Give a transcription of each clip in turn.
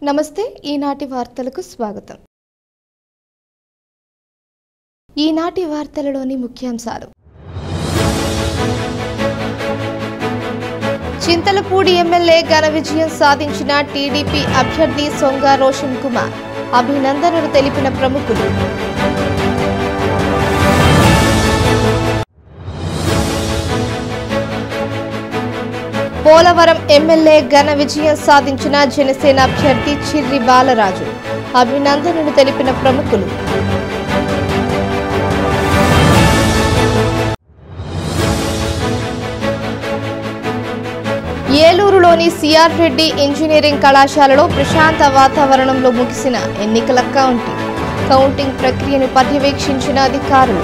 నమస్తే ఈనాటి వార్తలకు స్వాగతం. ఈనాటి వార్తలలోని ముఖ్యాంశాలు. చింతలపూడి ఎమ్మెల్యే ఘన విజయం సాధించిన టీడీపీ అభ్యర్థి సొంగ రోషన్ కుమార్ అభినందనలు తెలిపిన ప్రముఖులు. పోలవరం ఎమ్మెల్యే ఘన విజయం సాధించిన జనసేన అభ్యర్థి చిర్రి బాలరాజు అభినందనలు తెలిపిన ప్రముఖులు. ఏలూరులోని సిఆర్ రెడ్డి ఇంజనీరింగ్ కళాశాలలో ప్రశాంత వాతావరణంలో ముగిసిన ఎన్నికల కౌంటింగ్ ప్రక్రియను పర్యవేక్షించిన అధికారులు.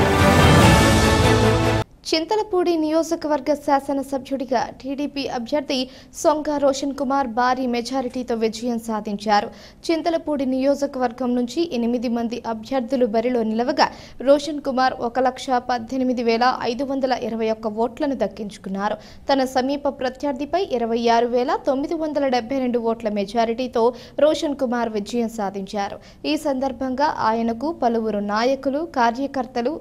చింతలపూడి నియోజకవర్గ శాసనసభ్యుడిగా టీడీపీ అభ్యర్థి సొంగ రోషన్ కుమార్ భారీ మెజారిటీతో విజయం సాధించారు. చింతలపూడి నియోజకవర్గం నుంచి 8 మంది అభ్యర్థులు బరిలో నిలవగా రోషన్ కుమార్ 1,18,521 ఓట్లను దక్కించుకున్నారు. తన సమీప ప్రత్యర్థిపై 26,972 ఓట్ల మెజారిటీతో రోషన్ కుమార్ విజయం సాధించారు. ఈ సందర్భంగా ఆయనకు పలువురు నాయకులు, కార్యకర్తలు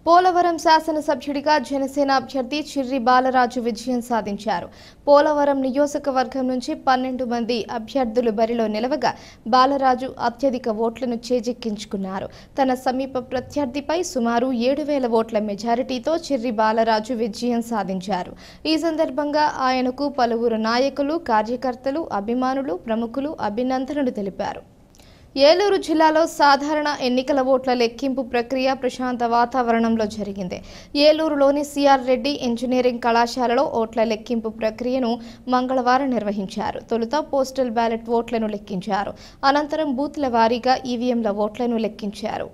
పోలవరం శాసనసభ్యుడిగా జనసేన అభ్యర్థి చిర్రి బాలరాజు విజయం సాధించారు. పోలవరం నియోజకవర్గం నుంచి 12 మంది అభ్యర్థులు బరిలో నిలవగా బాలరాజు అత్యధిక ఓట్లను చేజిక్కించుకున్నారు. తన సమీప ప్రత్యర్థిపై సుమారు 7,000 ఓట్ల మెజారిటీతో చిర్రి బాలరాజు విజయం సాధించారు. ఈ సందర్భంగా ఆయనకు పలువురు నాయకులు, కార్యకర్తలు, అభిమానులు, ప్రముఖులు అభినందనలు తెలిపారు. ఏలూరు జిల్లాలో సాధారణ ఎన్నికల ఓట్ల లెక్కింపు ప్రక్రియ ప్రశాంత వాతావరణంలో జరిగింది. ఏలూరులోని సిఆర్ రెడ్డి ఇంజనీరింగ్ కళాశాలలో ఓట్ల లెక్కింపు ప్రక్రియను మంగళవారం నిర్వహించారు. తొలుత పోస్టల్ బ్యాలెట్ ఓట్లను లెక్కించారు. అనంతరం బూత్ల వారీగా ఈవీఎంల ఓట్లను లెక్కించారు.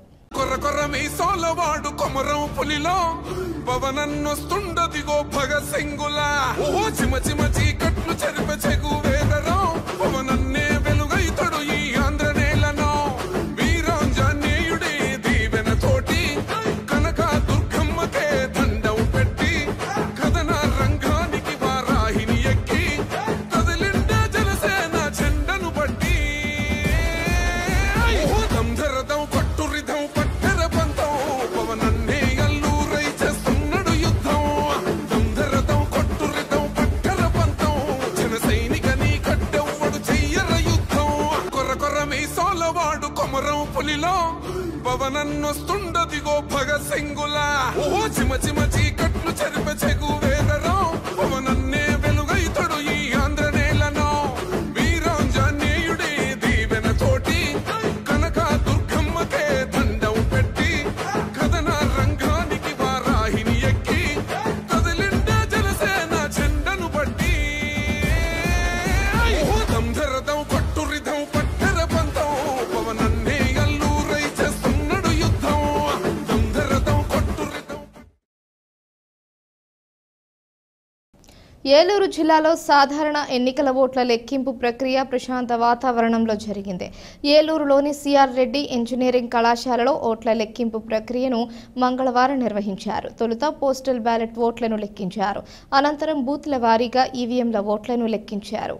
పవనన్నొస్తుండదిగో భగత్ సింగులా ఓ చిమ చిమ చీకట్లు చెరిప చెగు వేదరో పవనన్నే వెలుగైతడు ఈ ఆంధ్ర నేలను వీరాంజనేయుడి దీవెన తోటి కనక దుర్గమ్మకే దండం పెట్టి కథన రంగానికి వారాహిని ఎక్కి కదిలిండే జనసేన జెండను పట్టి దంధరదం పట్టురిదం పట్టర పంతం పవనన్నే అల్లూరై చేస్తున్నాడు యుద్ధం దంధరదం పట్టురిదం. ఏలూరు జిల్లాలో సాధారణ ఎన్నికల ఓట్ల లెక్కింపు ప్రక్రియ ప్రశాంత వాతావరణంలో జరిగింది. ఏలూరులోని సిఆర్ రెడ్డి ఇంజనీరింగ్ కళాశాలలో ఓట్ల లెక్కింపు ప్రక్రియను మంగళవారం నిర్వహించారు. తొలుత పోస్టల్ బ్యాలెట్ ఓట్లను లెక్కించారు. అనంతరం బూత్ల వారీగా ఈవీఎంల ఓట్లను లెక్కించారు.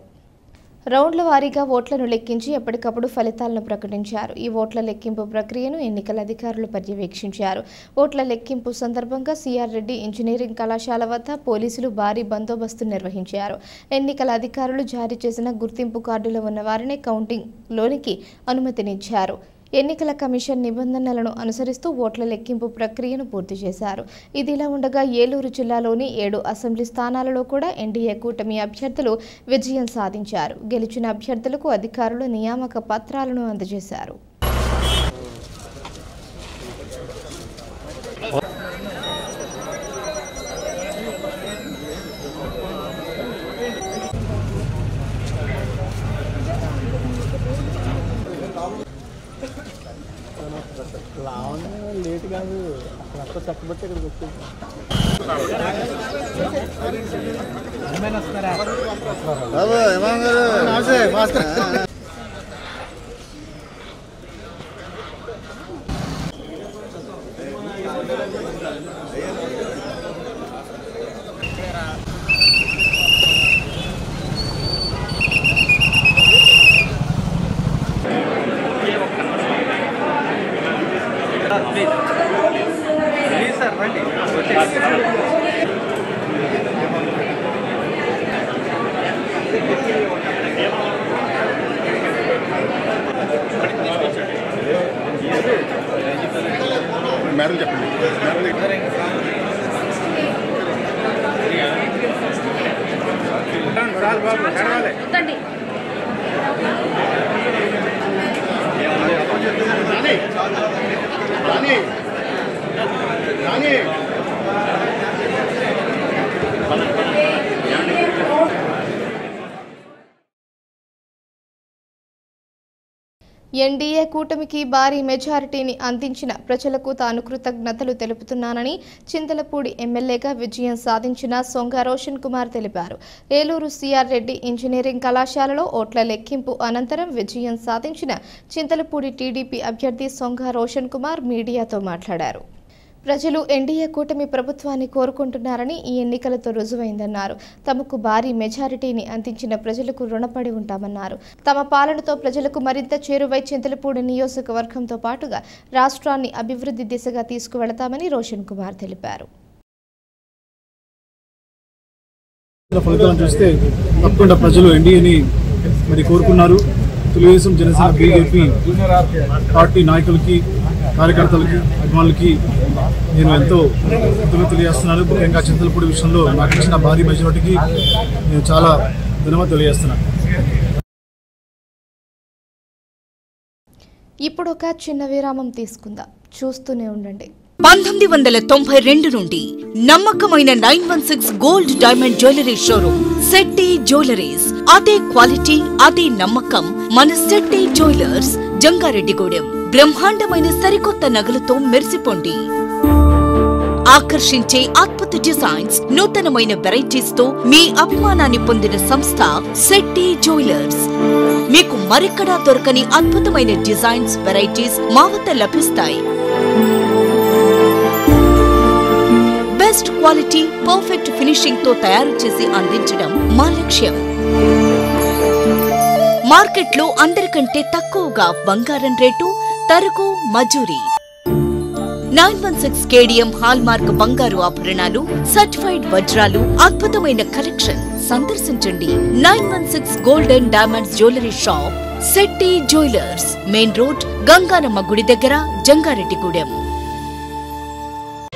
రౌండ్ల వారీగా ఓట్లను లెక్కించి ఎప్పటికప్పుడు ఫలితాలను ప్రకటించారు. ఈ ఓట్ల లెక్కింపు ప్రక్రియను ఎన్నికల అధికారులు పర్యవేక్షించారు. ఓట్ల లెక్కింపు సందర్భంగా సిఆర్ రెడ్డి ఇంజనీరింగ్ కళాశాల వద్ద పోలీసులు భారీ బందోబస్తు నిర్వహించారు. ఎన్నికల అధికారులు జారీ చేసిన గుర్తింపు కార్డులో ఉన్న వారిని కౌంటింగ్ లోనికి అనుమతినిచ్చారు. ఎన్నికల కమిషన్ నిబంధనలను అనుసరిస్తూ ఓట్ల లెక్కింపు ప్రక్రియను పూర్తి చేశారు. ఇదిలా ఉండగా ఏలూరు జిల్లాలోని 7 అసెంబ్లీ స్థానాలలో కూడా ఎన్డీఏ కూటమి అభ్యర్థులు విజయం సాధించారు. గెలిచిన అభ్యర్థులకు అధికారులు నియామక పత్రాలను అందజేశారు. లేట్ కాదు అక్కడ చక్కబట్టి ఇక్కడికి వచ్చేసి మేడం చెప్పండి. ఎన్డీఏ కూటమికి భారీ మెజారిటీని అందించిన ప్రజలకు తాను కృతజ్ఞతలు తెలుపుతున్నానని చింతలపూడి ఎమ్మెల్యేగా విజయం సాధించిన సొంగ రోషన్ కుమార్ తెలిపారు. ఏలూరు సిఆర్ రెడ్డి ఇంజనీరింగ్ కళాశాలలో ఓట్ల లెక్కింపు అనంతరం విజయం సాధించిన చింతలపూడి టీడీపీ అభ్యర్థి సొంగ రోషన్ కుమార్ మీడియాతో మాట్లాడారు. ప్రజలు ఎన్డీఏ కూటమి ప్రభుత్వాన్ని కోరుకుంటున్నారని ఈ ఎన్నికలతో రుజువైందన్నారు. తమకు భారీ మెజారిటీని అందించిన ప్రజలకు రుణపడి ఉంటామన్నారు. తమ పాలనతో ప్రజలకు మరింత చేరువై చింతలపూడి నియోజకవర్గంతో పాటుగా రాష్ట్రాన్ని అభివృద్ధి దిశగా తీసుకువెళతామని రోషన్ కుమార్ తెలిపారు. ఫలితాలను చూస్తే తప్పకుండా ప్రజలు ఎన్డీఏని మరి కోరుకున్నారు. తెలుగుదేశం, జనసేన, బీజేపీ పార్టీ నాయకులకి, కార్యకర్తలకి, అభిమానులకి నేను ఎంతో కృతజ్ఞతలు చేస్తున్నాను. ముఖ్యంగా చింతలపూడి విషయంలో నాకు ఇచ్చిన భారీ మెజారిటీకి నేను చాలా ధన్యవాదాలు తెలియజేస్తున్నాను. ఇప్పుడు ఒక చిన్న విరామం తీసుకుందాం. చూస్తూనే ఉండండి. 1992 నుండి నమ్మకమైన 916 gold diamond jewellery showroom Shetty jewelleries. అదే క్వాలిటీ, అదే నమ్మకం మన శెట్టి జ్యువెలర్స్, జంగారెడ్డిగూడెం. బ్రహ్మాండమైన సరికొత్త నగలతో మెరిసిపోండి. ఆకర్షించే అద్భుత డిజైన్స్, నూతనమైన వెరైటీస్ తో మీ అభిమానాన్ని పొందిన సంస్థ శెట్టి జ్యువెలర్స్. మీకు మరెక్కడా దొరకని అద్భుతమైన డిజైన్స్, వెరైటీస్ మా వద్ద లభిస్తాయి. బెస్ట్ క్వాలిటీ, పర్ఫెక్ట్ ఫినిషింగ్ తో తయారు చేసి అందించడం మా లక్ష్యం. మార్కెట్లో అందరికంటే తక్కువగా బంగారం రేటు, తరుగు, మజూరీ. 916 కేడిఎం హాల్ మార్క్ బంగారు ఆభరణాలు, సర్టిఫైడ్ వజ్రాలు, అద్భుతమైన కలెక్షన్. సందర్శించండి 916 golden diamonds jewellery shop, Shetty jewellers, main road, Ganganamma గుడి దగ్గర, జంగారెడ్డిగూడెం.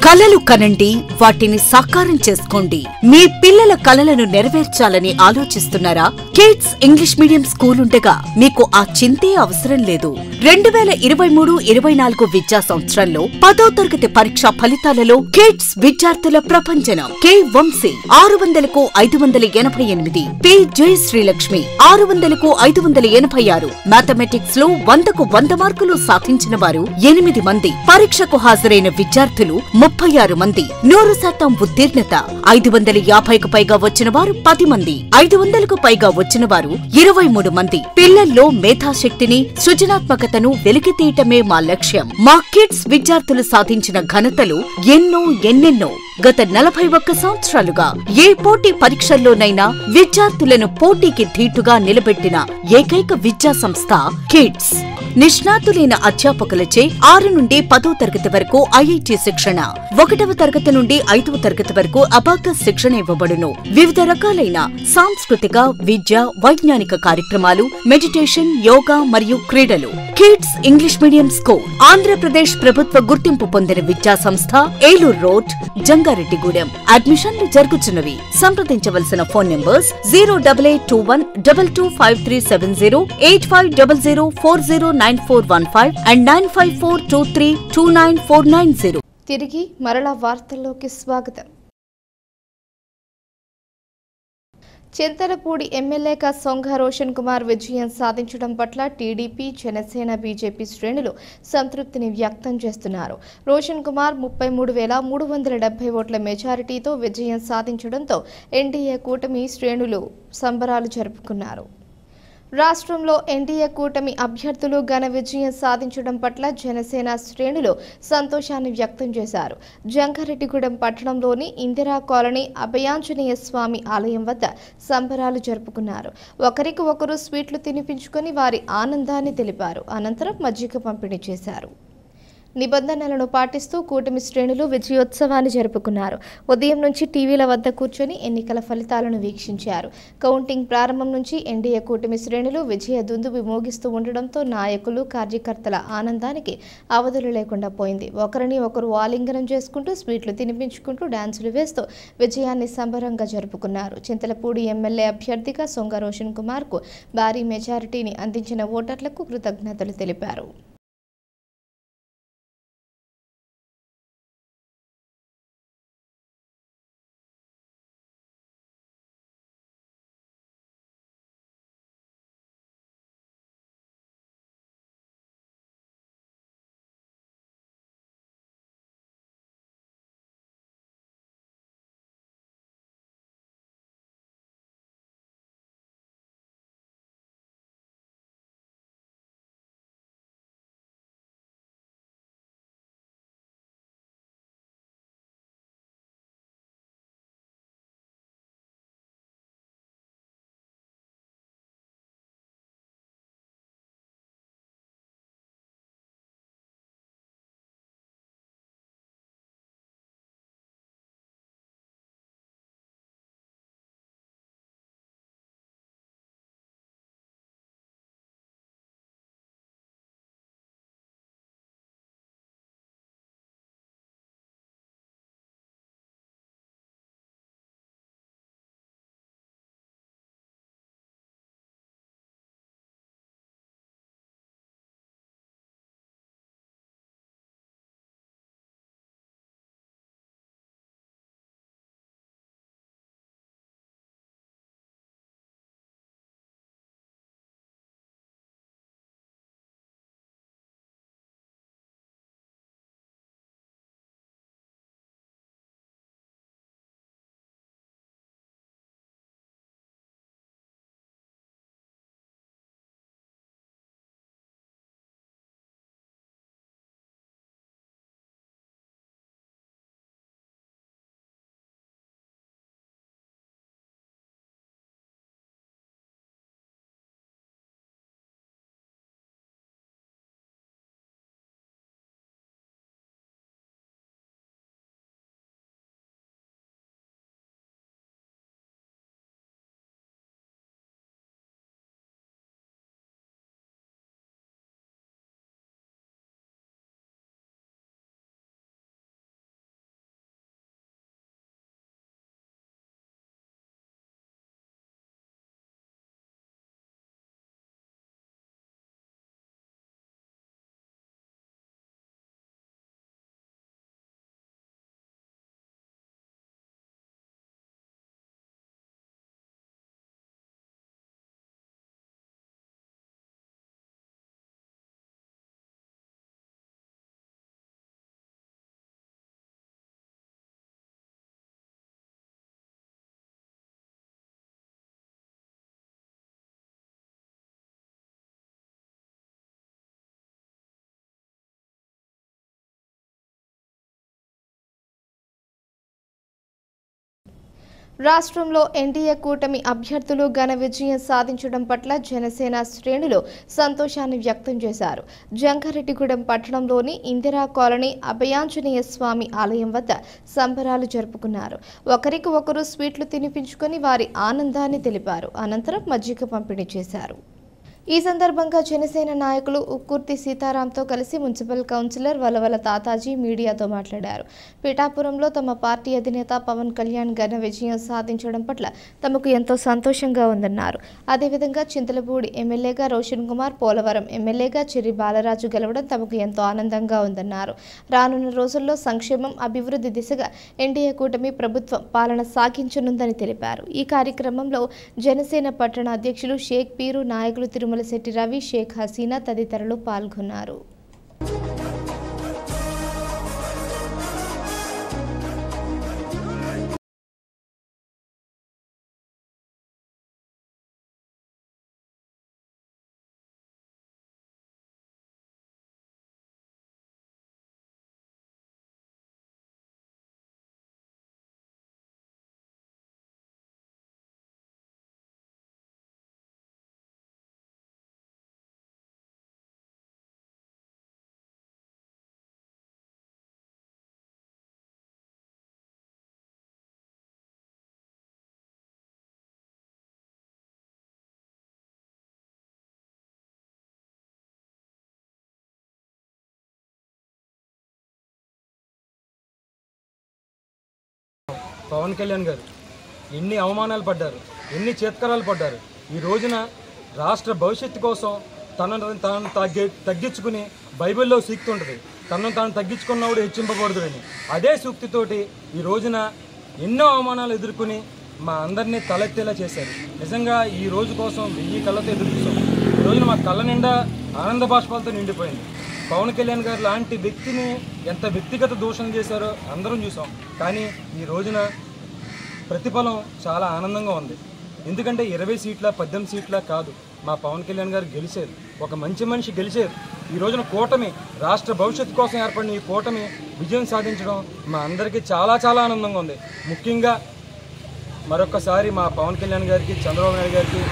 కలలు కనండి, వాటిని సాకారం చేసుకోండి. మీ పిల్లల కలలను నెరవేర్చాలని ఆలోచిస్తున్నారా? కిడ్స్ ఇంగ్లీష్ మీడియం స్కూల్ ఉండగా మీకు ఆ చింతే అవసరం లేదు. 2023-24 విద్యా సంవత్సరంలో 10వ తరగతి పరీక్షా ఫలితాలలో కిడ్స్ విద్యార్థుల ప్రపంచనం. కె వంశీ 600కు 588, పి జయశ్రీలక్ష్మి 600కు 586. మ్యాథమెటిక్స్ లో 100కు 100 మార్కులు సాధించిన వారు 8 మంది. పరీక్షకు హాజరైన విద్యార్థులు 36 మంది. 100% ఉత్తీర్ణత. 550కు పైగా వచ్చిన వారు 10 మంది. 500కు పైగా వచ్చిన వారు 23 మంది. పిల్లల్లో మేధాశక్తిని, సృజనాత్మకతను వెలికితీయటమే మా లక్ష్యం. మా కిడ్స్ విద్యార్థులు సాధించిన ఘనతలు ఎన్నెన్నో. గత 41 సంవత్సరాలుగా ఏ పోటీ పరీక్షల్లోనైనా విద్యార్థులను పోటీకి ధీటుగా నిలబెట్టిన ఏకైక విద్యా సంస్థ కిడ్స్. నిష్ణాతులైన అధ్యాపకులచే 6 నుండి 10వ తరగతి వరకు ఐఐటి శిక్షణ, 1వ తరగతి నుండి 5వ తరగతి వరకు అబాకస్ శిక్షణ ఇవ్వబడును. వివిధ రకాలైన సాంస్కృతిక, విద్య, వైజ్ఞానిక కార్యక్రమాలు, మెడిటేషన్, యోగా మరియు క్రీడలు. Kids English medium school Andhra Pradesh ప్రభుత్వ గుర్తింపు పొందిన విద్యా సంస్థ, ఏలూరు రోడ్, జంగారెడ్డిగూడెం. అడ్మిషన్లు జరుగుతున్నవి. సంప్రదించవలసిన ఫోన్ నంబర్స్ 08821 225370, 8500409415 and 9542329490. తిరిగి మరలా వార్తల్లోకి స్వాగతం. చింతలపూడి ఎమ్మెల్యేగా సొంగ రోషన్ కుమార్ విజయం సాధించడం పట్ల టీడీపీ, జనసేన, బీజేపీ శ్రేణులు సంతృప్తిని వ్యక్తం చేస్తున్నారు. రోషన్ కుమార్ 33,370 ఓట్ల మెజారిటీతో విజయం సాధించడంతో ఎన్డీఏ కూటమి శ్రేణులు సంబరాలు జరుపుకున్నారు. రాష్ట్రంలో ఎన్డీఏ కూటమి అభ్యర్థులు ఘన విజయం సాధించడం పట్ల జనసేన శ్రేణులు సంతోషాన్ని వ్యక్తం చేశారు. జంగారెడ్డిగూడెం పట్టణంలోని ఇందిరా కాలనీ అభయాంజనేయ స్వామి ఆలయం వద్ద సంబరాలు జరుపుకున్నారు. ఒకరికి ఒకరు స్వీట్లు తినిపించుకొని వారి ఆనందాన్ని తెలిపారు. అనంతరం మజ్జిగ పంపిణీ చేశారు. నిబంధనలను పాటిస్తూ కూటమి శ్రేణులు విజయోత్సవాన్ని జరుపుకున్నారు. ఉదయం నుంచి టీవీల వద్ద కూర్చొని ఎన్నికల ఫలితాలను వీక్షించారు. కౌంటింగ్ ప్రారంభం నుంచి ఎన్డీఏ కూటమి శ్రేణులు విజయ దుందుబి మోగిస్తూ ఉండడంతో నాయకులు, కార్యకర్తల ఆనందానికి అవధులు లేకుండా పోయింది. ఒకరిని ఒకరు ఆలింగనం చేసుకుంటూ, స్వీట్లు తినిపించుకుంటూ, డాన్సులు వేస్తూ విజయాన్ని సంబరంగా జరుపుకున్నారు. చింతలపూడి ఎమ్మెల్యే అభ్యర్థిగా సొంగ రోషన్ కుమార్కు భారీ మెజారిటీని అందించిన ఓటర్లకు కృతజ్ఞతలు తెలిపారు. రాష్ట్రంలో ఎన్డీఏ కూటమి అభ్యర్థులు ఘన విజయం సాధించడం పట్ల జనసేన శ్రేణులు సంతోషాన్ని వ్యక్తం చేశారు. జంగారెడ్డిగూడెం పట్టణంలోని ఇందిరా కాలనీ అభయాంజనేయ స్వామి ఆలయం వద్ద సంబరాలు జరుపుకున్నారు. ఒకరికి ఒకరు స్వీట్లు తినిపించుకొని వారి ఆనందాన్ని తెలిపారు. అనంతరం మజ్జిగ పంపిణీ చేశారు. ఈ సందర్భంగా జనసేన నాయకులు ఉక్కుర్తి సీతారాంతో కలిసి మున్సిపల్ కౌన్సిలర్ వలవల తాతాజీ మీడియాతో మాట్లాడారు. పిఠాపురంలో తమ పార్టీ అధినేత పవన్ కళ్యాణ్ ఘన విజయం సాధించడం పట్ల తమకు ఎంతో సంతోషంగా ఉందన్నారు. అదేవిధంగా చింతలపూడి ఎమ్మెల్యేగా రోషన్ కుమార్, పోలవరం ఎమ్మెల్యేగా చిర్రి బాలరాజు గెలవడం తమకు ఎంతో ఆనందంగా ఉందన్నారు. రానున్న రోజుల్లో సంక్షేమం, అభివృద్ధి దిశగా ఎన్డీఏ కూటమి ప్రభుత్వం పాలన సాగించనుందని తెలిపారు. ఈ కార్యక్రమంలో జనసేన పట్టణ అధ్యక్షులు షేక్ పీరు, నాయకులు తిరుమల శెట్టి రవి, షేక్ హసీనా తదితరులు పాల్గొన్నారు. పవన్ కళ్యాణ్ గారు ఎన్ని అవమానాలు పడ్డారు, ఎన్ని చేత్కరాలు పడ్డారు. ఈ రోజున రాష్ట్ర భవిష్యత్తు కోసం తనను తగ్గించుకుని బైబిల్లో సూక్తి ఉంటుంది, తనను తాను తగ్గించుకున్నవాడు హెచ్చింపకూడదు అని. అదే సూక్తితోటి ఈ రోజున ఎన్నో అవమానాలు ఎదుర్కొని మా అందరినీ తలెత్తేలా చేశారు. నిజంగా ఈ రోజు కోసం 1000 కళ్ళతో ఎదురు చూసాం. ఈ రోజున మా కళ్ళ నిండా ఆనంద బాష్పాలతో నిండిపోయింది. పవన్ కళ్యాణ్ గారు లాంటి వ్యక్తిని ఎంత వ్యక్తిగత దూషణ చేశారో అందరం చూసాం. కానీ ఈ రోజున ప్రతిఫలం చాలా ఆనందంగా ఉంది. ఎందుకంటే 20 సీట్ల 18 సీట్ల కాదు, మా పవన్ కళ్యాణ్ గారు గెలిచారు. ఒక మంచి మనిషి గెలిచారు. ఈ రోజున కూటమి, రాష్ట్ర భవిష్యత్తు కోసం ఏర్పడిన ఈ కూటమి విజయం సాధించడం మా అందరికీ చాలా చాలా ఆనందంగా ఉంది. ముఖ్యంగా మరొకసారి మా పవన్ కళ్యాణ్ గారికి, చంద్రబాబు నాయుడు గారికి,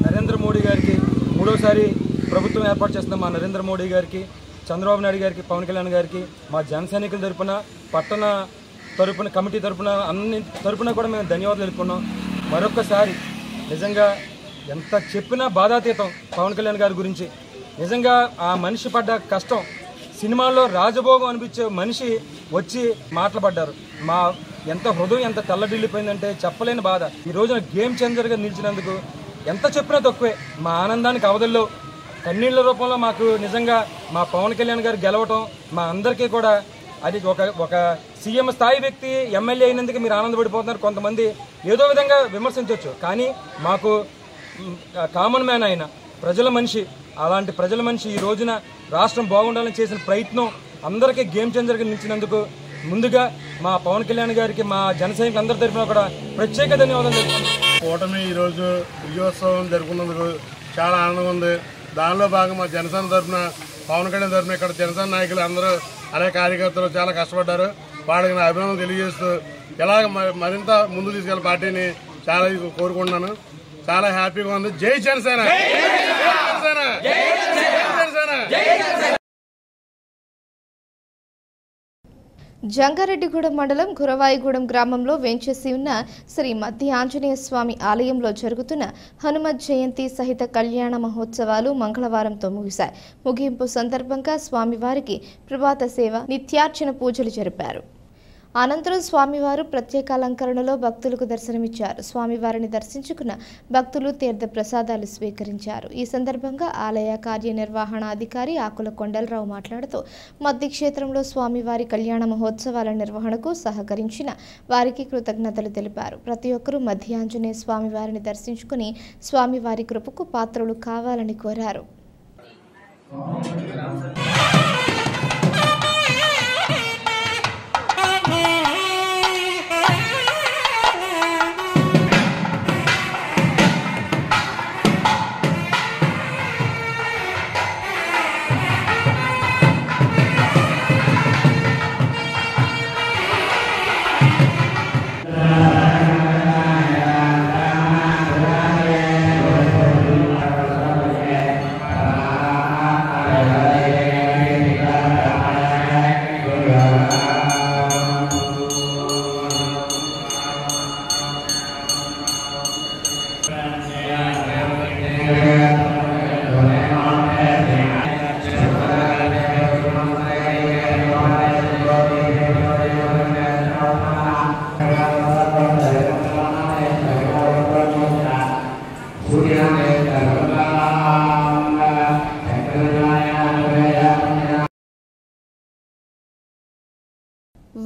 నరేంద్ర మోడీ గారికి, మూడోసారి ప్రభుత్వం ఏర్పాటు చేస్తున్న మా నరేంద్ర మోడీ గారికి, చంద్రబాబు నాయుడు గారికి, పవన్ కళ్యాణ్ గారికి, మా జన సైనికుల తరపున, పట్టణ తరపున, కమిటీ తరపున, అన్ని తరపున కూడా మేము ధన్యవాదాలు తెలుపుకున్నాం. మరొకసారి నిజంగా ఎంత చెప్పినా బాధాతీతం పవన్ కళ్యాణ్ గారి గురించి. నిజంగా ఆ మనిషి పడ్డ కష్టం, సినిమాల్లో రాజభోగం అనిపించే మనిషి వచ్చి మాట్లాడారు. మా ఎంత హృదయం ఎంత తెల్లడిల్లిపోయిందంటే చెప్పలేని బాధ. ఈ రోజున గేమ్ చేంజర్గా నిలిచినందుకు ఎంత చెప్పినా తక్కువే. మా ఆనందానికి అవధుల్లో కన్నీళ్ల రూపంలో మాకు నిజంగా మా పవన్ కళ్యాణ్ గారు గెలవటం మా అందరికీ కూడా అది ఒక సీఎం స్థాయి వ్యక్తి ఎమ్మెల్యే అయినందుకు మీరు ఆనందపడిపోతున్నారు. కొంతమంది ఏదో విధంగా విమర్శించవచ్చు, కానీ మాకు కామన్ మ్యాన్ అయిన ప్రజల మనిషి, అలాంటి ప్రజల మనిషి ఈ రోజున రాష్ట్రం బాగుండాలని చేసిన ప్రయత్నం అందరికీ గేమ్ చేంజర్గా నిలిచినందుకు ముందుగా మా పవన్ కళ్యాణ్ గారికి, మా జన సైనికులందరి తరఫున కూడా ప్రత్యేక ధన్యవాదాలు తెలుపుతున్నాను. కూటమి ఈరోజు విజయోత్సవం జరుపుకున్నందుకు చాలా ఆనందంగా ఉంది. దానిలో భాగంగా మా జనసేన తరఫున, పవన్ కళ్యాణ్ తరఫున ఇక్కడ జనసేన నాయకులు అందరూ, అలాగే కార్యకర్తలు చాలా కష్టపడ్డారు. వాళ్ళకి నా అభినందన తెలియజేస్తూ ఎలాగ మరింత ముందు తీసుకెళ్లే పార్టీని చాలా కోరుకుంటున్నాను. చాలా హ్యాపీగా ఉంది. జై జనసేన! జంగారెడ్డిగూడెం మండలం గురవాయిగూడెం గ్రామంలో వేంచేసి ఉన్న శ్రీ మధ్య ఆంజనేయ స్వామి ఆలయంలో జరుగుతున్న హనుమత్ జయంతి సహిత కళ్యాణ మహోత్సవాలు మంగళవారంతో ముగిశాయి. ముగింపు సందర్భంగా స్వామివారికి ప్రభాత సేవ, నిత్యార్చన పూజలు జరిపారు. అనంతరం స్వామివారు ప్రత్యేక అలంకరణలో భక్తులకు దర్శనమిచ్చారు. స్వామివారిని దర్శించుకున్న భక్తులు తీర్థ ప్రసాదాలు స్వీకరించారు. ఈ సందర్భంగా ఆలయ కార్యనిర్వహణాధికారి ఆకుల కొండలరావు మాట్లాడుతూ మద్ది క్షేత్రంలో స్వామివారి కళ్యాణ మహోత్సవాల నిర్వహణకు సహకరించిన వారికి కృతజ్ఞతలు తెలిపారు. ప్రతి ఒక్కరూ మధ్య ఆంజనేయ స్వామివారిని దర్శించుకుని స్వామివారి కృపకు పాత్రలు కావాలని కోరారు.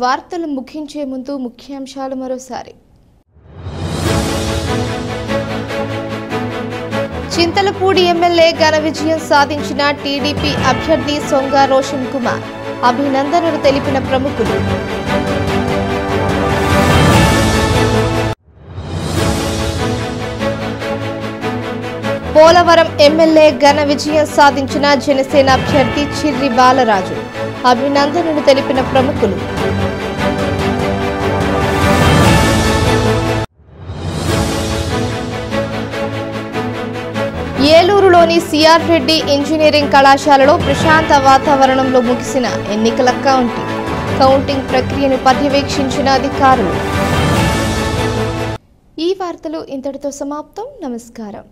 వార్తలు ముగించే ముందు ముఖ్యాంశాలు మరోసారి. చింతలపూడి ఎమ్మెల్యే ఘన విజయం సాధించిన టీడీపీ అభ్యర్థి సొంగ రోషన్ కుమార్ అభినందనలు తెలిపిన ప్రముఖులు. పోలవరం ఎమ్మెల్యే ఘన విజయం సాధించిన జనసేన అభ్యర్థి చిర్రి బాలరాజు అభినందనలు తెలిపిన ప్రముఖులు. ఏలూరులోని సిఆర్ రెడ్డి ఇంజనీరింగ్ కళాశాలలో ప్రశాంత వాతావరణంలో ముగిసిన ఎన్నికల కౌంటింగ్ ప్రక్రియను పర్యవేక్షించిన అధికారులు. ఈ వార్తలు ఇంతటితో సమాప్తం. నమస్కారం.